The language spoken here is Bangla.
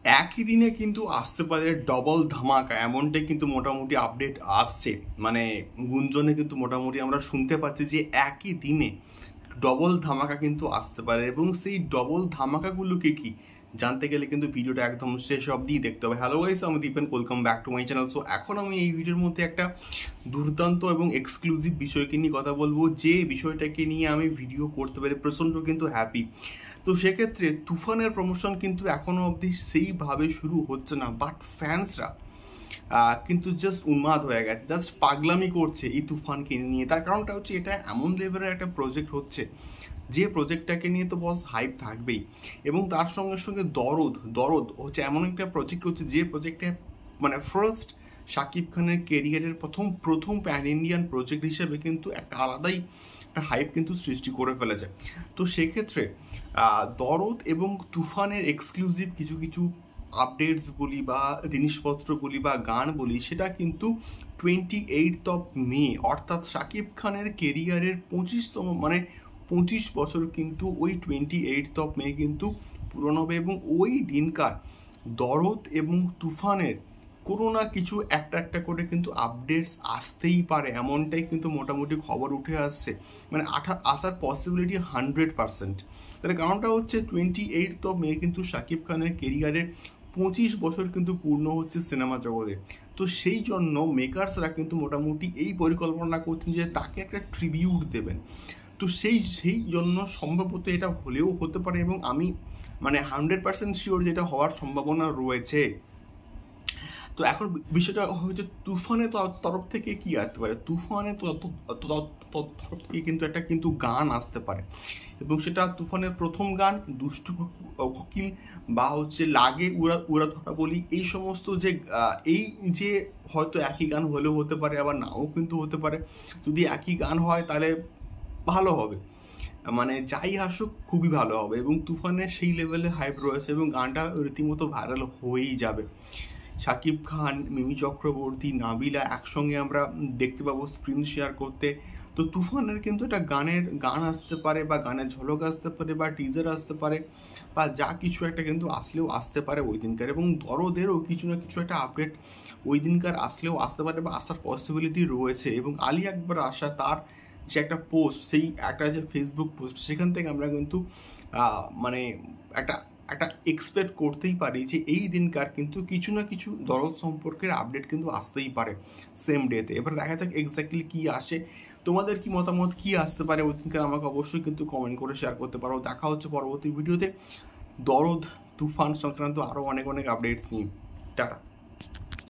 একই দিনে কিন্তু আসতে পারে ডবল ধামাকা, এমনটাই কিন্তু মোটামুটি আপডেট আসছে। মানে গুঞ্জনে কিন্তু মোটামুটি আমরা শুনতে পাচ্ছি যে একই দিনে ডবল ধামাকা কিন্তু আসতে পারে, এবং সেই ডবল ধামাকাগুলোকে কি জানতে গেলে কিন্তু ভিডিওটা একদম শেষ অবধি দেখতে হবে। হ্যালো গাইস, আমি Dipen, welcome back to my channel. So এখন আমি এই ভিডিওর মধ্যে একটা দুর্দান্ত এবং এক্সক্লুসিভ বিষয়কে নিয়ে কথা বলবো, যে বিষয়টাকে নিয়ে আমি ভিডিও করতে পারি প্রচণ্ড কিন্তু হ্যাপি। তো সেক্ষেত্রে তুফানের প্রমোশন কিন্তু এখনো অবধি সেইভাবে শুরু হচ্ছে না, বাট ফ্যান্সরা কিন্তু জাস্ট উন্মাদ হয়ে গেছে, জাস্ট পাগলামি করছে এই তুফানকে নিয়ে। তার কারণটা হচ্ছে এটা এমন লেভেলের একটা প্রজেক্ট হচ্ছে, যে প্রজেক্টটাকে নিয়ে তো বস হাইপ থাকবেই, এবং তার সঙ্গে সঙ্গে দরদ দরদ হচ্ছে এমন একটা প্রজেক্ট হচ্ছে, যে প্রজেক্টে মানে ফার্স্ট শাকিব খানের কেরিয়ারের প্রথম প্যান ইন্ডিয়ান প্রজেক্ট হিসেবে কিন্তু একটা আলাদাই একটা হাইপ কিন্তু সৃষ্টি করে ফেলেছে। তো সেক্ষেত্রে দরদ এবং তুফানের এক্সক্লুসিভ কিছু কিছু আপডেটস বলি বা জিনিসপত্র বলি বা গান বলি, সেটা কিন্তু 28 মে, অর্থাৎ শাকিব খানের কেরিয়ারের 25তম, মানে 25 বছর কিন্তু ওই 28 মে কিন্তু পূরণ হবে। এবং ওই দিনকার দরদ এবং তুফানের কোনো না কিছু একটা একটা করে কিন্তু আপডেটস আসতেই পারে, এমনটাই কিন্তু মোটামুটি খবর উঠে আসছে। মানে আসার পসিবিলিটি 100%। তার কারণটা হচ্ছে 28 মে কিন্তু শাকিব খানের কেরিয়ারের 25 বছর কিন্তু পূর্ণ হচ্ছে সিনেমা জগতে। তো সেই জন্য মেকার্সরা কিন্তু মোটামুটি এই পরিকল্পনা করছেন যে তাকে একটা ট্রিবিউট দেবেন। তো সেই জন্য সম্ভবত এটা হলেও হতে পারে, এবং আমি মানে 100% শিওর যেটা হওয়ার সম্ভাবনা রয়েছে। তো এখন বিষয়টা হচ্ছে তুফানের তরফ থেকে কি আসতে পারে। তুফানের তরফ থেকে কিন্তু একটা কিন্তু গান আসতে পারে, এবং সেটা তুফানের প্রথম গান দুষ্টু কোকিল বা হচ্ছে লাগে উড়া উড়া ধরা বলি, এই সমস্ত যে এই যে হয়তো একই গান হলেও হতে পারে, আবার নাও কিন্তু হতে পারে। যদি একই গান হয় তাহলে ভালো হবে, মানে যাই আসুক খুবই ভালো হবে। এবং তুফানের সেই লেভেলের হাইপ রয়েছে, এবং গানটা রীতিমতো ভাইরাল হয়েই যাবে। শাকিব খান, মিমি চক্রবর্তী, নাবিলা একসঙ্গে আমরা দেখতে পাবো স্ক্রিন শেয়ার করতে। তো তুফানের কিন্তু একটা গান আসতে পারে, বা গানের ঝলক আসতে পারে, বা টিজার আসতে পারে, বা যা কিছু একটা কিন্তু আসলেও আসতে পারে ওই দিনকার। এবং দরদেরও কিছু না কিছু একটা আপডেট ওই দিনকার আসলেও আসতে পারে, বা আসার পসিবিলিটি রয়েছে। এবং আলী আকবর আশা তার যে একটা পোস্ট, সেই একটা যে ফেসবুক পোস্ট, সেখান থেকে আমরা কিন্তু মানে একটা একটা এক্সপেক্ট করতেই পারি যে এই দিনকার কিন্তু কিছু না কিছু দরদ সম্পর্কের আপডেট কিন্তু আসতেই পারে সেম ডেতে। এবার দেখা যাক এক্স্যাক্টলি কি আসে। তোমাদের কি মতামত, কি আসতে পারে ওই দিনকার, আমাকে অবশ্যই কিন্তু কমেন্ট করে শেয়ার করতে পারো। দেখা হচ্ছে পরবর্তী ভিডিওতে দরদ তুফান সংক্রান্ত আরও অনেক অনেক আপডেটস নিয়ে। টাটা।